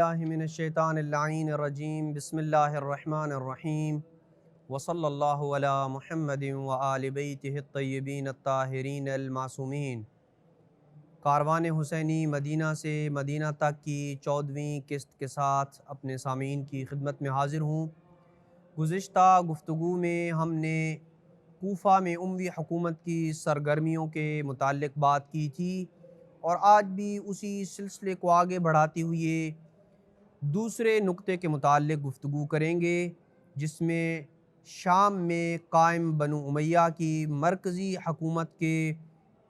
باللہ من الشیطان اللعین الرجیم بسم اللہ الرحمن الرحیم وصلی اللہ علی محمد وآل بیتہ الطیبین الطاہرین المعصومین۔ کاروان حسینی مدینہ سے مدینہ تک کی 14ویں قسط کے ساتھ اپنے سامعین کی خدمت میں حاضر ہوں۔ گزشتہ گفتگو میں ہم نے کوفہ میں اموی حکومت کی سرگرمیوں کے متعلق بات کی تھی، اور آج بھی اسی سلسلے کو آگے بڑھاتے ہوئے دوسرے نقطے کے متعلق گفتگو کریں گے، جس میں شام میں قائم بنو امیہ کی مرکزی حکومت کے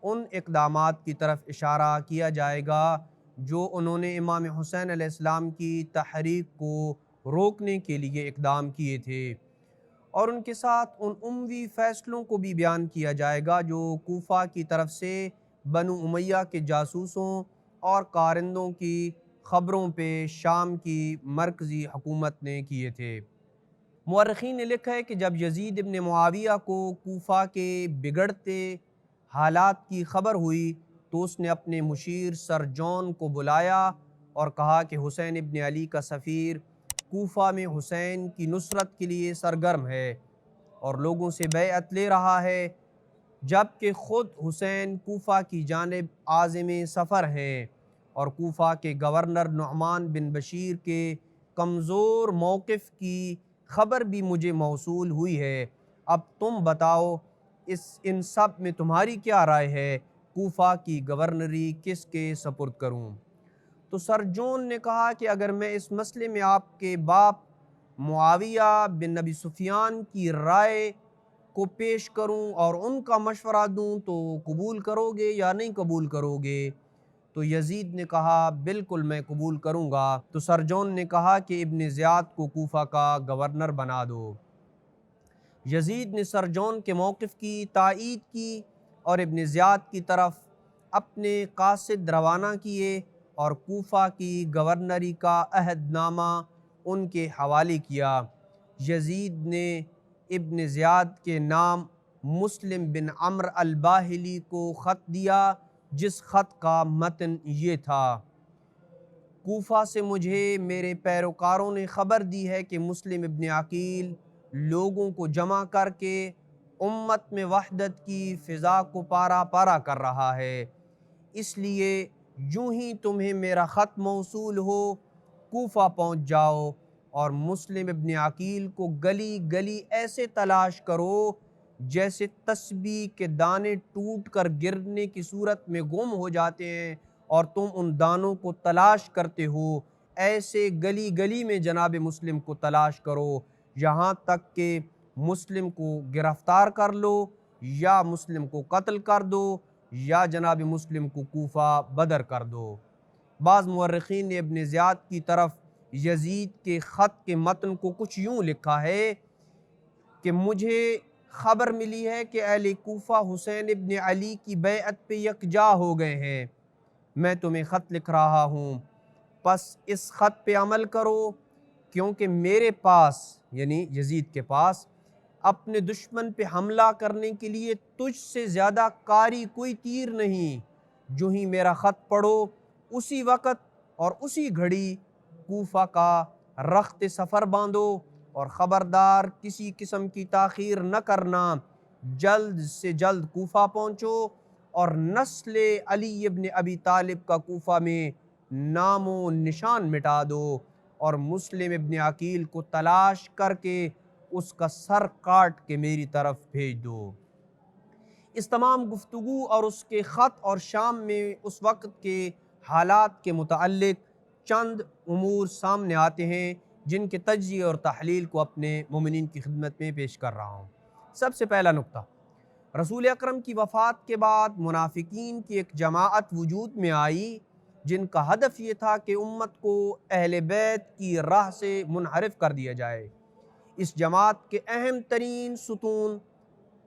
ان اقدامات کی طرف اشارہ کیا جائے گا جو انہوں نے امام حسین علیہ السلام کی تحریک کو روکنے کے لیے اقدام کیے تھے، اور ان کے ساتھ ان اموی فیصلوں کو بھی بیان کیا جائے گا جو کوفہ کی طرف سے بنو امیہ کے جاسوسوں اور کارندوں کی خبروں پہ شام کی مرکزی حکومت نے کیے تھے۔ مورخین نے لکھا ہے کہ جب یزید ابن معاویہ کو کوفہ کے بگڑتے حالات کی خبر ہوئی تو اس نے اپنے مشیر سر جون کو بلایا اور کہا کہ حسین ابن علی کا سفیر کوفہ میں حسین کی نصرت کے لیے سرگرم ہے اور لوگوں سے بیعت لے رہا ہے، جبکہ خود حسین کوفہ کی جانب عازم سفر ہیں، اور کوفہ کے گورنر نعمان بن بشیر کے کمزور موقف کی خبر بھی مجھے موصول ہوئی ہے۔ اب تم بتاؤ ان سب میں تمہاری کیا رائے ہے؟ کوفہ کی گورنری کس کے سپرد کروں؟ تو سر جون نے کہا کہ اگر میں اس مسئلے میں آپ کے باپ معاویہ بن ابی سفیان کی رائے کو پیش کروں اور ان کا مشورہ دوں تو قبول کرو گے یا نہیں قبول کرو گے؟ تو یزید نے کہا بالکل میں قبول کروں گا۔ تو سر جون نے کہا کہ ابن زیاد کو کوفہ کا گورنر بنا دو۔ یزید نے سر جون کے موقف کی تائید کی اور ابن زیاد کی طرف اپنے قاصد روانہ کیے اور کوفہ کی گورنری کا عہد نامہ ان کے حوالے کیا۔ یزید نے ابن زیاد کے نام مسلم بن عمرو الباہلی کو خط دیا، جس خط کا متن یہ تھا: کوفہ سے مجھے میرے پیروکاروں نے خبر دی ہے کہ مسلم ابن عقیل لوگوں کو جمع کر کے امت میں وحدت کی فضا کو پارا پارا کر رہا ہے، اس لیے یوں ہی تمہیں میرا خط موصول ہو کوفہ پہنچ جاؤ اور مسلم ابن عقیل کو گلی گلی ایسے تلاش کرو جیسے تسبیح کے دانے ٹوٹ کر گرنے کی صورت میں گم ہو جاتے ہیں، اور تم ان دانوں کو تلاش کرتے ہو، ایسے گلی گلی میں جناب مسلم کو تلاش کرو یہاں تک کہ مسلم کو گرفتار کر لو یا مسلم کو قتل کر دو یا جناب مسلم کو کوفہ بدر کر دو۔ بعض مورخین نے ابن زیاد کی طرف یزید کے خط کے متن کو کچھ یوں لکھا ہے کہ مجھے خبر ملی ہے کہ اہل کوفہ حسین ابن علی کی بیعت پہ یکجا ہو گئے ہیں، میں تمہیں خط لکھ رہا ہوں، پس اس خط پہ عمل کرو، کیونکہ میرے پاس یعنی یزید کے پاس اپنے دشمن پہ حملہ کرنے کے لیے تجھ سے زیادہ کاری کوئی تیر نہیں۔ جو ہی میرا خط پڑھو اسی وقت اور اسی گھڑی کوفہ کا رخت سفر باندھو، اور خبردار کسی قسم کی تاخیر نہ کرنا، جلد سے جلد کوفہ پہنچو اور نسل علی ابن ابی طالب کا کوفہ میں نام و نشان مٹا دو، اور مسلم ابن عقیل کو تلاش کر کے اس کا سر کاٹ کے میری طرف بھیج دو۔ اس تمام گفتگو اور اس کے خط اور شام میں اس وقت کے حالات کے متعلق چند امور سامنے آتے ہیں جن کے تجزیے اور تحلیل کو اپنے مومنین کی خدمت میں پیش کر رہا ہوں۔ سب سے پہلا نقطہ، رسول اکرم کی وفات کے بعد منافقین کی ایک جماعت وجود میں آئی جن کا ہدف یہ تھا کہ امت کو اہل بیت کی راہ سے منحرف کر دیا جائے۔ اس جماعت کے اہم ترین ستون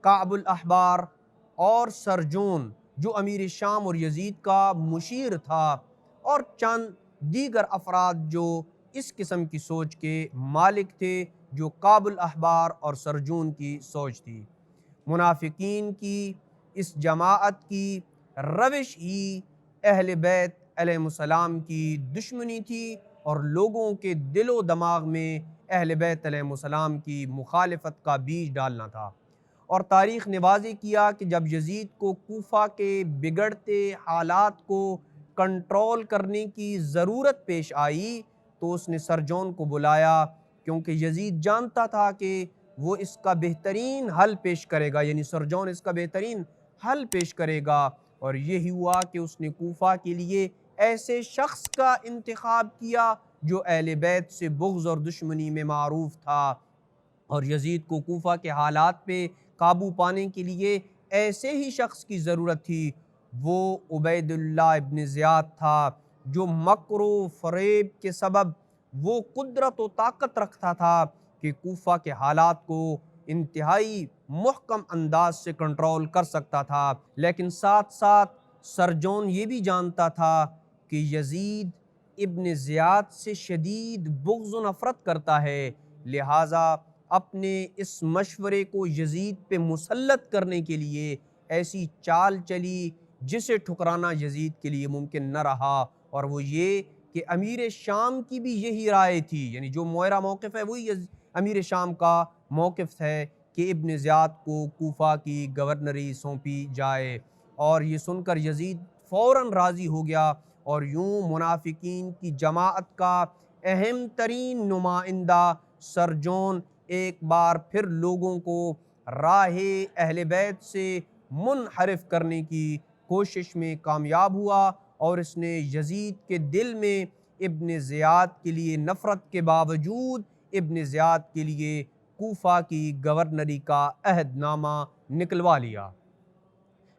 کعب الاحبار اور سر جون جو امیر شام اور یزید کا مشیر تھا، اور چند دیگر افراد جو اس قسم کی سوچ کے مالک تھے جو کعب الاحبار اور سر جون کی سوچ تھی۔ منافقین کی اس جماعت کی روش ہی اہل بیت علیہ السلام کی دشمنی تھی اور لوگوں کے دل و دماغ میں اہل بیت علیہ السلام کی مخالفت کا بیج ڈالنا تھا۔ اور تاریخ نے واضح کیا کہ جب یزید کو کوفہ کے بگڑتے حالات کو کنٹرول کرنے کی ضرورت پیش آئی تو اس نے سر جان کو بلایا، کیونکہ یزید جانتا تھا کہ وہ اس کا بہترین حل پیش کرے گا، یعنی سر جان اس کا بہترین حل پیش کرے گا۔ اور یہی ہوا کہ اس نے کوفہ کے لیے ایسے شخص کا انتخاب کیا جو اہل بیت سے بغض اور دشمنی میں معروف تھا، اور یزید کو کوفہ کے حالات پہ قابو پانے کے لیے ایسے ہی شخص کی ضرورت تھی۔ وہ عبید اللہ ابن زیاد تھا، جو مکر و فریب کے سبب وہ قدرت و طاقت رکھتا تھا کہ کوفہ کے حالات کو انتہائی محکم انداز سے کنٹرول کر سکتا تھا، لیکن ساتھ ساتھ سر جان یہ بھی جانتا تھا کہ یزید ابن زیاد سے شدید بغض و نفرت کرتا ہے، لہٰذا اپنے اس مشورے کو یزید پہ مسلط کرنے کے لیے ایسی چال چلی جسے ٹھکرانا یزید کے لیے ممکن نہ رہا، اور وہ یہ کہ امیر شام کی بھی یہی رائے تھی، یعنی جو موئرہ موقف ہے وہی امیر شام کا موقف ہے کہ ابن زیاد کو کوفہ کی گورنری سونپی جائے۔ اور یہ سن کر یزید فوراً راضی ہو گیا، اور یوں منافقین کی جماعت کا اہم ترین نمائندہ سر جان ایک بار پھر لوگوں کو راہ اہل بیت سے منحرف کرنے کی کوشش میں کامیاب ہوا، اور اس نے یزید کے دل میں ابن زیاد کے لیے نفرت کے باوجود ابن زیاد کے لیے کوفہ کی گورنری کا عہد نامہ نکلوا لیا۔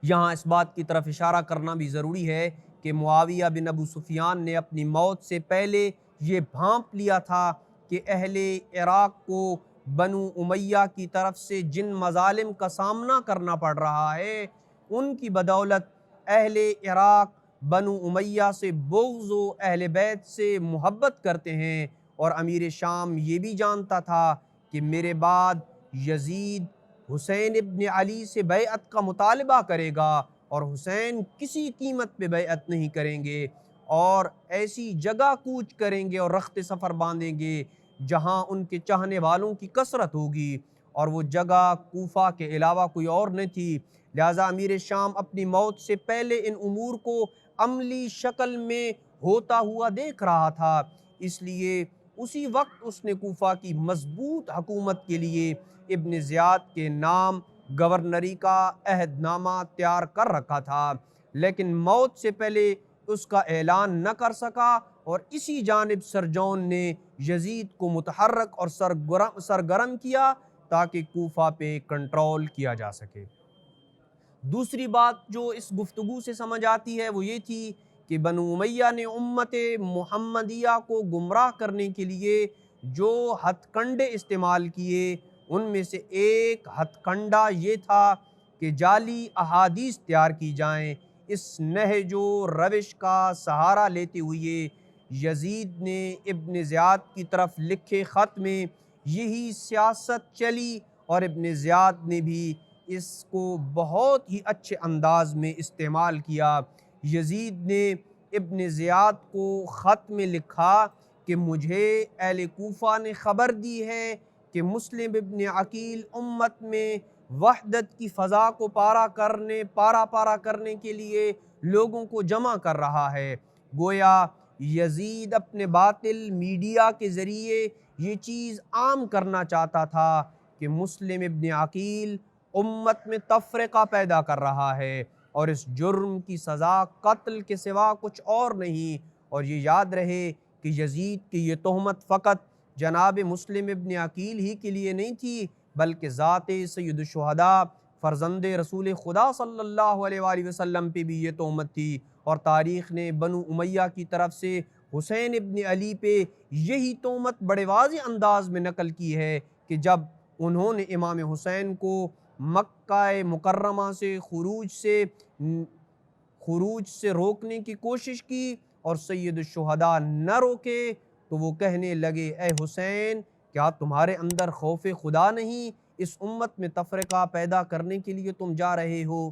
یہاں اس بات کی طرف اشارہ کرنا بھی ضروری ہے کہ معاویہ بن ابو سفیان نے اپنی موت سے پہلے یہ بھانپ لیا تھا کہ اہل عراق کو بنو امیہ کی طرف سے جن مظالم کا سامنا کرنا پڑ رہا ہے ان کی بدولت اہل عراق بنو امیہ سے بغض و اہل بیت سے محبت کرتے ہیں، اور امیر شام یہ بھی جانتا تھا کہ میرے بعد یزید حسین ابن علی سے بیعت کا مطالبہ کرے گا، اور حسین کسی قیمت پہ بیعت نہیں کریں گے، اور ایسی جگہ کوچ کریں گے اور رخت سفر باندھیں گے جہاں ان کے چاہنے والوں کی کثرت ہوگی، اور وہ جگہ کوفہ کے علاوہ کوئی اور نہیں تھی۔ لہٰذا امیر شام اپنی موت سے پہلے ان امور کو عملی شکل میں ہوتا ہوا دیکھ رہا تھا، اس لیے اسی وقت اس نے کوفہ کی مضبوط حکومت کے لیے ابن زیاد کے نام گورنری کا عہد نامہ تیار کر رکھا تھا، لیکن موت سے پہلے اس کا اعلان نہ کر سکا، اور اسی جانب سر جان نے یزید کو متحرک اور سرگرم کیا تاکہ کوفہ پہ کنٹرول کیا جا سکے۔ دوسری بات جو اس گفتگو سے سمجھ آتی ہے وہ یہ تھی کہ بنو امیہ نے امت محمدیہ کو گمراہ کرنے کے لیے جو ہتھ کنڈے استعمال کیے ان میں سے ایک ہتھ کنڈا یہ تھا کہ جعلی احادیث تیار کی جائیں۔ اس نہج و روش کا سہارا لیتے ہوئے یزید نے ابن زیاد کی طرف لکھے خط میں یہی سیاست چلی، اور ابن زیاد نے بھی اس کو بہت ہی اچھے انداز میں استعمال کیا۔ یزید نے ابن زیاد کو خط میں لکھا کہ مجھے اہل کوفہ نے خبر دی ہے کہ مسلم ابن عقیل امت میں وحدت کی فضا کو پارا کرنے کے لیے لوگوں کو جمع کر رہا ہے۔ گویا یزید اپنے باطل میڈیا کے ذریعے یہ چیز عام کرنا چاہتا تھا کہ مسلم ابن عقیل امت میں تفرقہ پیدا کر رہا ہے، اور اس جرم کی سزا قتل کے سوا کچھ اور نہیں۔ اور یہ یاد رہے کہ یزید کی یہ تہمت فقط جناب مسلم ابن عقیل ہی کے لیے نہیں تھی، بلکہ ذات سید الشہداء فرزند رسول خدا صلی اللہ علیہ وآلہ وسلم پہ بھی یہ تہمت تھی، اور تاریخ نے بنو امیہ کی طرف سے حسین ابن علی پہ یہی تہمت بڑے واضح انداز میں نقل کی ہے کہ جب انہوں نے امام حسین کو مکہ مکرمہ سے خروج سے روکنے کی کوشش کی اور سید الشہداء نہ روکے تو وہ کہنے لگے، اے حسین کیا تمہارے اندر خوف خدا نہیں؟ اس امت میں تفرقہ پیدا کرنے کے لیے تم جا رہے ہو۔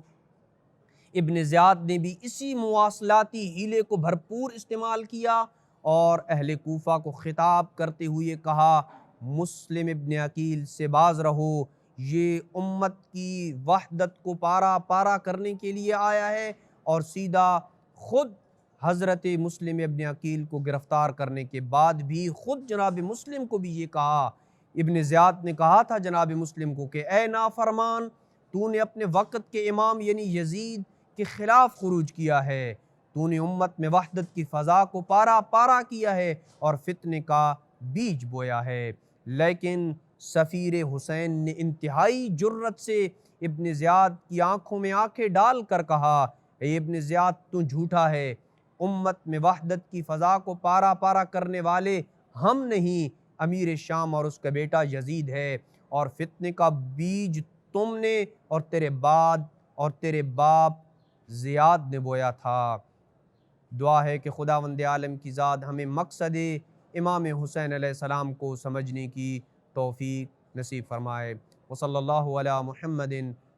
ابن زیاد نے بھی اسی مواصلاتی ہیلے کو بھرپور استعمال کیا، اور اہل کوفہ کو خطاب کرتے ہوئے کہا مسلم ابن عقیل سے باز رہو، یہ امت کی وحدت کو پارا پارا کرنے کے لیے آیا ہے، اور سیدھا خود حضرت مسلم ابن عقیل کو گرفتار کرنے کے بعد بھی خود جناب مسلم کو بھی یہ کہا، ابن زیاد نے کہا تھا جناب مسلم کو کہ اے نافرمان، تو نے اپنے وقت کے امام یعنی یزید کے خلاف خروج کیا ہے، تو نے امت میں وحدت کی فضا کو پارا پارا کیا ہے اور فتنے کا بیج بویا ہے۔ لیکن سفیر حسین نے انتہائی جرت سے ابن زیاد کی آنکھوں میں آنکھیں ڈال کر کہا اے ابن زیاد، تو جھوٹا ہے، امت میں وحدت کی فضا کو پارا پارا کرنے والے ہم نہیں، امیر شام اور اس کا بیٹا یزید ہے، اور فتنے کا بیج تم نے اور تیرے باپ زیاد نے بویا تھا۔ دعا ہے کہ خداوند عالم کی ذات ہمیں مقصد امام حسین علیہ السلام کو سمجھنے کی توفیق نصیب فرمائے۔ وصلی اللہ علی محمد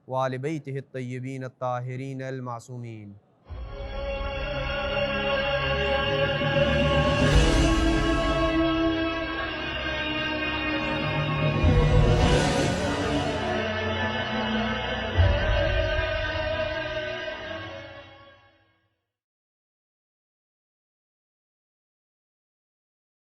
وآل بیتہ الطیبین الطاہرین المعصومین۔